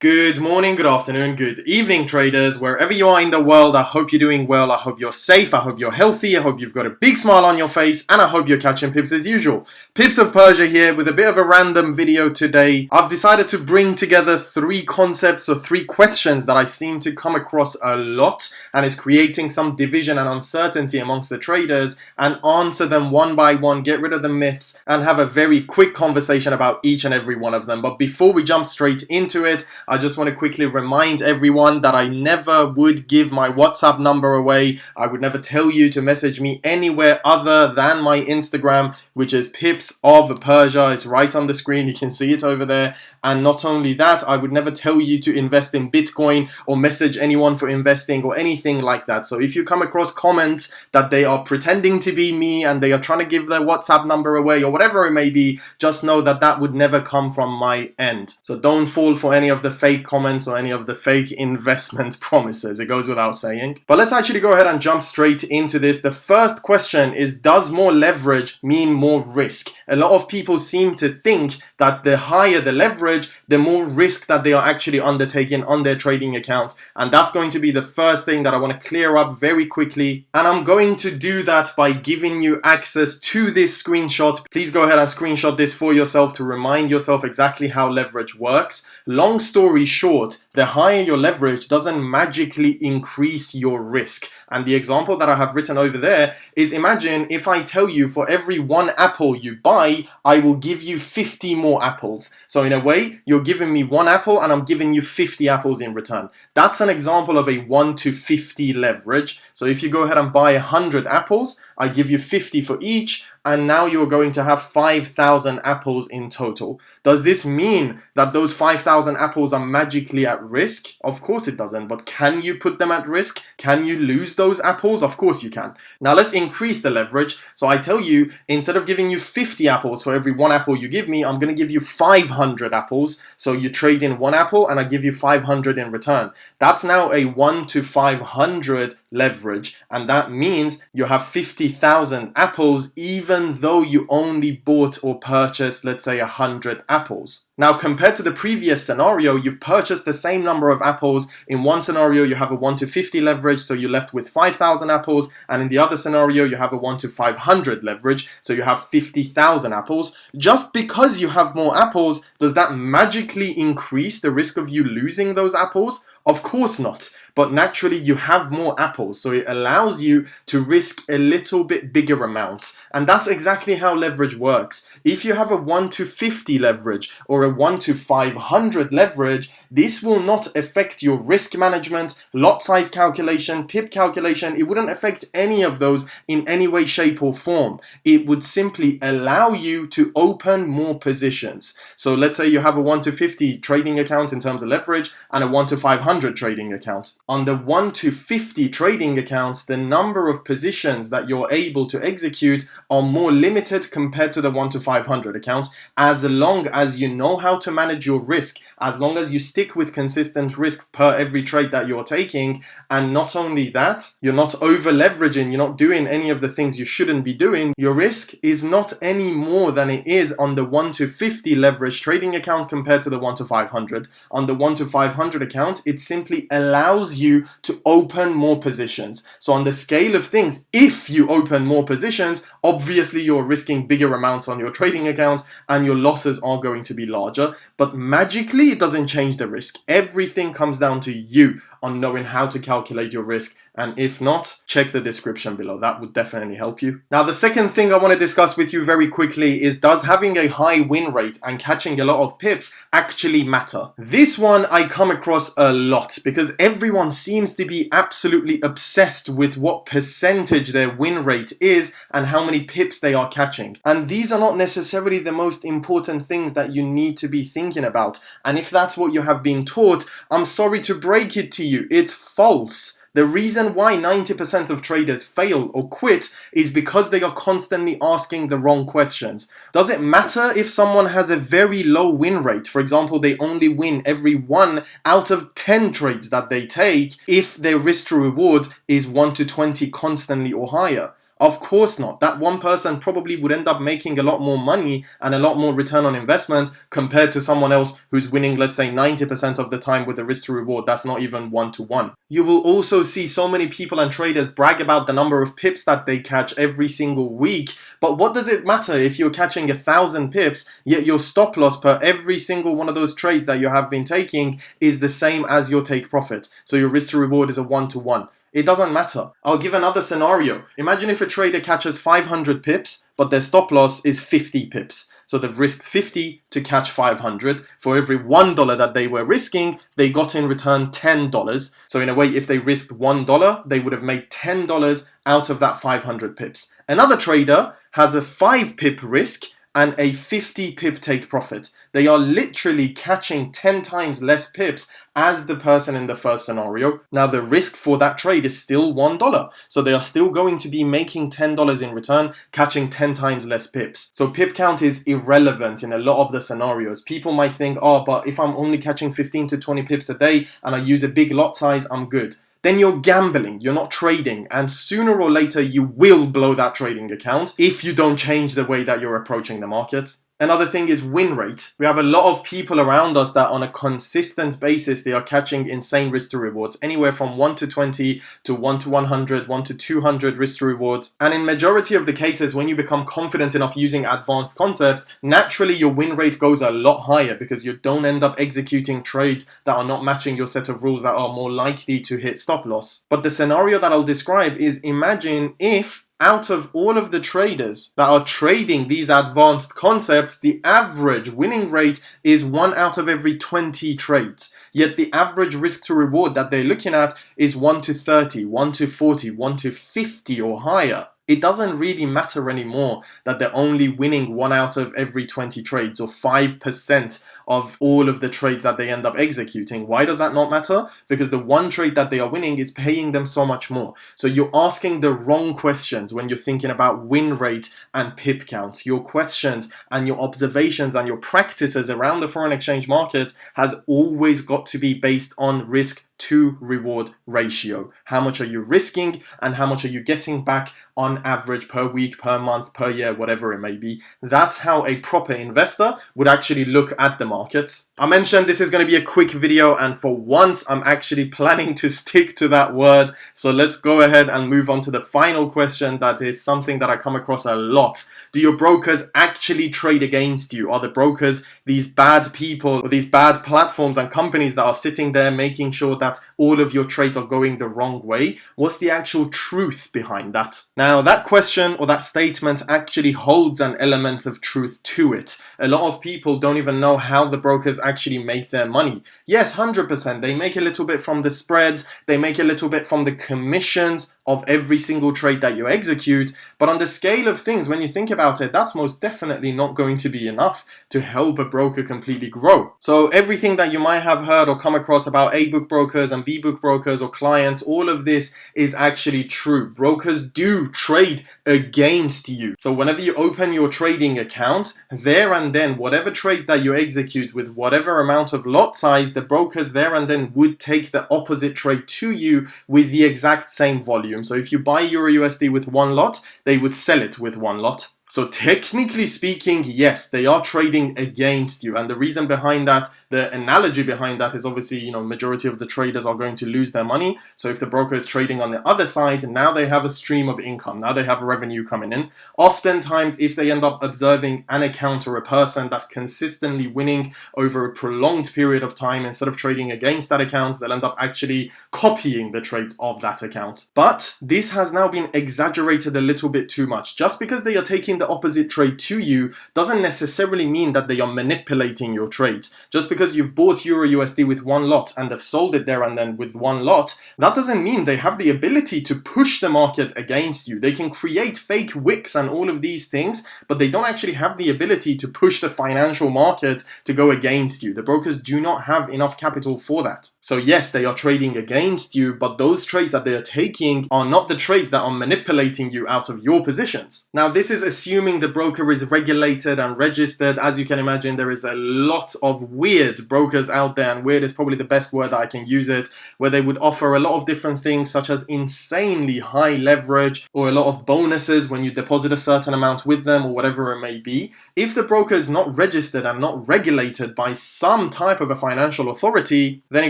Good morning, good afternoon, good evening, traders. Wherever you are in the world, I hope you're doing well. I hope you're safe. I hope you're healthy. I hope you've got a big smile on your face. And I hope you're catching pips as usual. Pips of Persia here with a bit of a random video today. I've decided to bring together three concepts or three questions that I seem to come across a lot and is creating some division and uncertainty amongst the traders, and answer them one by one, get rid of the myths, and have a very quick conversation about each and every one of them. But before we jump straight into it, I just want to quickly remind everyone that I never would give my WhatsApp number away. I would never tell you to message me anywhere other than my Instagram, which is Pips of Persia. It's right on the screen. You can see it over there. And not only that, I would never tell you to invest in Bitcoin or message anyone for investing or anything like that. So if you come across comments that they are pretending to be me and they are trying to give their WhatsApp number away or whatever it may be, just know that that would never come from my end. So don't fall for any of the fake comments or any of the fake investment promises. It goes without saying. But let's actually go ahead and jump straight into this. The first question is, does more leverage mean more risk? A lot of people seem to think that the higher the leverage, the more risk that they are actually undertaking on their trading account. And that's going to be the first thing that I want to clear up very quickly. And I'm going to do that by giving you access to this screenshot. Please go ahead and screenshot this for yourself to remind yourself exactly how leverage works. Long story short, the higher your leverage doesn't magically increase your risk. And the example that I have written over there is, imagine if I tell you for every one apple you buy, I will give you 50 more apples. So in a way, you're giving me one apple and I'm giving you 50 apples in return. That's an example of a 1 to 50 leverage. So if you go ahead and buy 100 apples, I give you 50 for each, and now you're going to have 5,000 apples in total. Does this mean that those 5,000 apples are magically at risk? Of course it doesn't, but can you put them at risk? Can you lose those apples? Of course you can. Now let's increase the leverage. So I tell you, instead of giving you 50 apples for every one apple you give me, I'm going to give you 500 apples. So you trade in one apple and I give you 500 in return. That's now a 1 to 500 leverage, and that means you have 50,000 apples even though you only bought or purchased, let's say, 100 apples. Now, compared to the previous scenario, you've purchased the same number of apples. In one scenario, you have a 1 to 50 leverage, so you're left with 5,000 apples. And in the other scenario, you have a 1 to 500 leverage, so you have 50,000 apples. Just because you have more apples, does that magically increase the risk of you losing those apples? Of course not. But naturally you have more apples, so it allows you to risk a little bit bigger amounts. And that's exactly how leverage works. If you have a 1 to 50 leverage or a 1 to 500 leverage, this will not affect your risk management, lot size calculation, pip calculation. It wouldn't affect any of those in any way, shape or form. It would simply allow you to open more positions. So let's say you have a 1 to 50 trading account in terms of leverage and a 1 to 500 trading account. On the 1 to 50 trading accounts, the number of positions that you're able to execute are more limited compared to the 1 to 500 account, as long as you know how to manage your risk, as long as you stick with consistent risk per every trade that you're taking. And not only that, you're not over leveraging, you're not doing any of the things you shouldn't be doing. Your risk is not any more than it is on the 1 to 50 leverage trading account compared to the 1 to 500. On the 1 to 500 account, it simply allows you to open more positions. So on the scale of things, if you open more positions, obviously you're risking bigger amounts on your trading account and your losses are going to be larger. But magically, it doesn't change the risk. Everything comes down to you on knowing how to calculate your risk. And if not, check the description below. That would definitely help you. Now, the second thing I want to discuss with you very quickly is, does having a high win rate and catching a lot of pips actually matter? This one I come across a lot because everyone seems to be absolutely obsessed with what percentage their win rate is and how many pips they are catching. And these are not necessarily the most important things that you need to be thinking about. And if that's what you have been taught, I'm sorry to break it to you, it's false. The reason why 90% of traders fail or quit is because they are constantly asking the wrong questions. Does it matter if someone has a very low win rate? For example, they only win every 1 out of 10 trades that they take if their risk to reward is 1 to 20 constantly or higher. Of course not. That one person probably would end up making a lot more money and a lot more return on investment compared to someone else who's winning, let's say, 90% of the time with a risk to reward that's not even 1-to-1. You will also see so many people and traders brag about the number of pips that they catch every single week. But what does it matter if you're catching 1,000 pips, yet your stop loss per every single one of those trades that you have been taking is the same as your take profit? So your risk to reward is a 1-to-1. It doesn't matter. I'll give another scenario. Imagine if a trader catches 500 pips, but their stop loss is 50 pips. So they've risked 50 to catch 500. For every $1 that they were risking, they got in return $10. So in a way, if they risked $1, they would have made $10 out of that 500 pips. Another trader has a 5 pip risk and a 50 pip take profit. They are literally catching 10 times less pips as the person in the first scenario. Now the risk for that trade is still $1. So they are still going to be making $10 in return, catching 10 times less pips. So pip count is irrelevant in a lot of the scenarios. People might think, oh, but if I'm only catching 15 to 20 pips a day and I use a big lot size, I'm good. Then you're gambling, you're not trading, and sooner or later you will blow that trading account if you don't change the way that you're approaching the market. Another thing is win rate. We have a lot of people around us that on a consistent basis, they are catching insane risk to rewards, anywhere from 1-to-20 to 1-to-100, 1-to-200 risk to rewards. And in majority of the cases, when you become confident enough using advanced concepts, naturally your win rate goes a lot higher because you don't end up executing trades that are not matching your set of rules that are more likely to hit stop loss. But the scenario that I'll describe is, imagine if out of all of the traders that are trading these advanced concepts, the average winning rate is 1 out of every 20 trades. Yet the average risk to reward that they're looking at is 1-to-30, 1-to-40, 1-to-50 or higher. It doesn't really matter anymore that they're only winning 1 out of every 20 trades or 5% of all of the trades that they end up executing. Why does that not matter? Because the one trade that they are winning is paying them so much more. So you're asking the wrong questions when you're thinking about win rate and pip count. Your questions and your observations and your practices around the foreign exchange market has always got to be based on risk to reward ratio. How much are you risking and how much are you getting back on average per week, per month, per year, whatever it may be. That's how a proper investor would actually look at the markets. I mentioned this is going to be a quick video, and for once I'm actually planning to stick to that word. So let's go ahead and move on to the final question. That is something that I come across a lot. Do your brokers actually trade against you? Are the brokers these bad people or these bad platforms and companies that are sitting there making sure that all of your trades are going the wrong way? What's the actual truth behind that? Now, that question or that statement actually holds an element of truth to it. A lot of people don't even know how the brokers actually make their money. Yes, 100%. They make a little bit from the spreads. They make a little bit from the commissions of every single trade that you execute. But on the scale of things, when you think about it, that's most definitely not going to be enough to help a broker completely grow. So everything that you might have heard or come across about A-book brokers and B-book brokers or clients, all of this is actually true. Brokers do trade against you. So whenever you open your trading account, there and then, whatever trades that you execute with whatever amount of lot size, the brokers there and then would take the opposite trade to you with the exact same volume. So if you buy Euro USD with 1 lot, they would sell it with 1 lot. So technically speaking, yes, they are trading against you. And the reason behind that, the analogy behind that is obviously, majority of the traders are going to lose their money. So if the broker is trading on the other side, now they have a stream of income. Now they have revenue coming in. Oftentimes, if they end up observing an account or a person that's consistently winning over a prolonged period of time, instead of trading against that account, they'll end up actually copying the trades of that account. But this has now been exaggerated a little bit too much. Just because they are taking the opposite trade to you doesn't necessarily mean that they are manipulating your trades. Just because you've bought Euro USD with 1 lot and have sold it there and then with 1 lot, that doesn't mean they have the ability to push the market against you. They can create fake wicks and all of these things, but they don't actually have the ability to push the financial market to go against you. The brokers do not have enough capital for that. So yes, they are trading against you, but those trades that they are taking are not the trades that are manipulating you out of your positions. Now, this is assuming the broker is regulated and registered. As you can imagine, there is a lot of weird brokers out there, and weird is probably the best word that I can use it, where they would offer a lot of different things such as insanely high leverage or a lot of bonuses when you deposit a certain amount with them or whatever it may be. If the broker is not registered and not regulated by some type of a financial authority, then it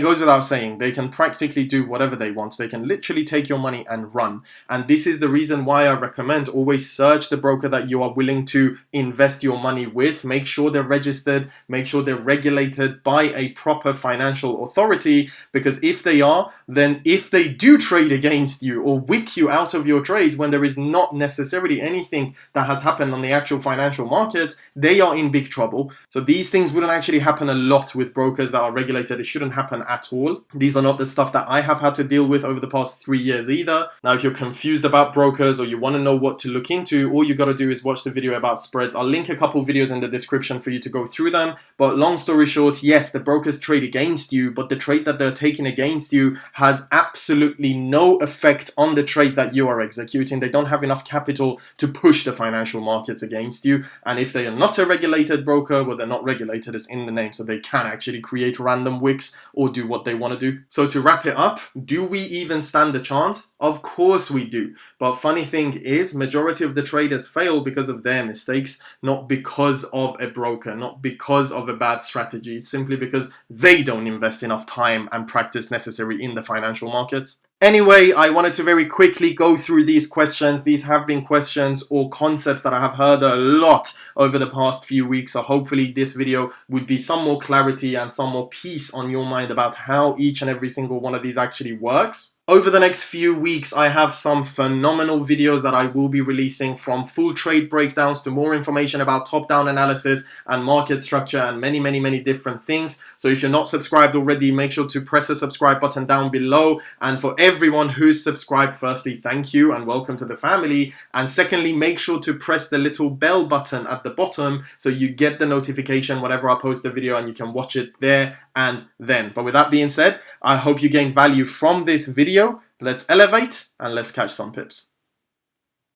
goes without saying, they can practically do whatever they want. They can literally take your money and run. And this is the reason why I recommend always search the broker that you are willing to invest your money with. Make sure they're registered, make sure they're regulated by a proper financial authority, because if they are, then if they do trade against you or wick you out of your trades when there is not necessarily anything that has happened on the actual financial markets, they are in big trouble. So these things wouldn't actually happen a lot with brokers that are regulated. It shouldn't happen at all. These are not the stuff that I have had to deal with over the past 3 years either. Now, if you're confused about brokers or you want to know what to look into, all you got to do is watch the video about spreads. I'll link a couple videos in the description for you to go through them. But long story short, yes, the brokers trade against you, but the trade that they're taking against you has absolutely no effect on the trades that you are executing. They don't have enough capital to push the financial markets against you. And if they are not a regulated broker, well, they're not regulated, it's in the name, so they can actually create random wicks or do what they want to do. So to wrap it up, do we even stand a chance? Of course we do. But funny thing is, majority of the traders fail because of their mistakes, not because of a broker, not because of a bad strategy, simply because they don't invest enough time and practice necessary in the financial markets. Anyway, I wanted to very quickly go through these questions. These have been questions or concepts that I have heard a lot over the past few weeks. So hopefully this video would be some more clarity and some more peace on your mind about how each and every single one of these actually works. Over the next few weeks, I have some phenomenal videos that I will be releasing, from full trade breakdowns to more information about top-down analysis and market structure and many different things. So if you're not subscribed already, make sure to press the subscribe button down below. And for everyone who's subscribed, firstly, thank you and welcome to the family. And secondly, make sure to press the little bell button at the bottom so you get the notification whenever I post a video and you can watch it there and then. But with that being said, I hope you gain value from this video. Let's elevate and let's catch some pips.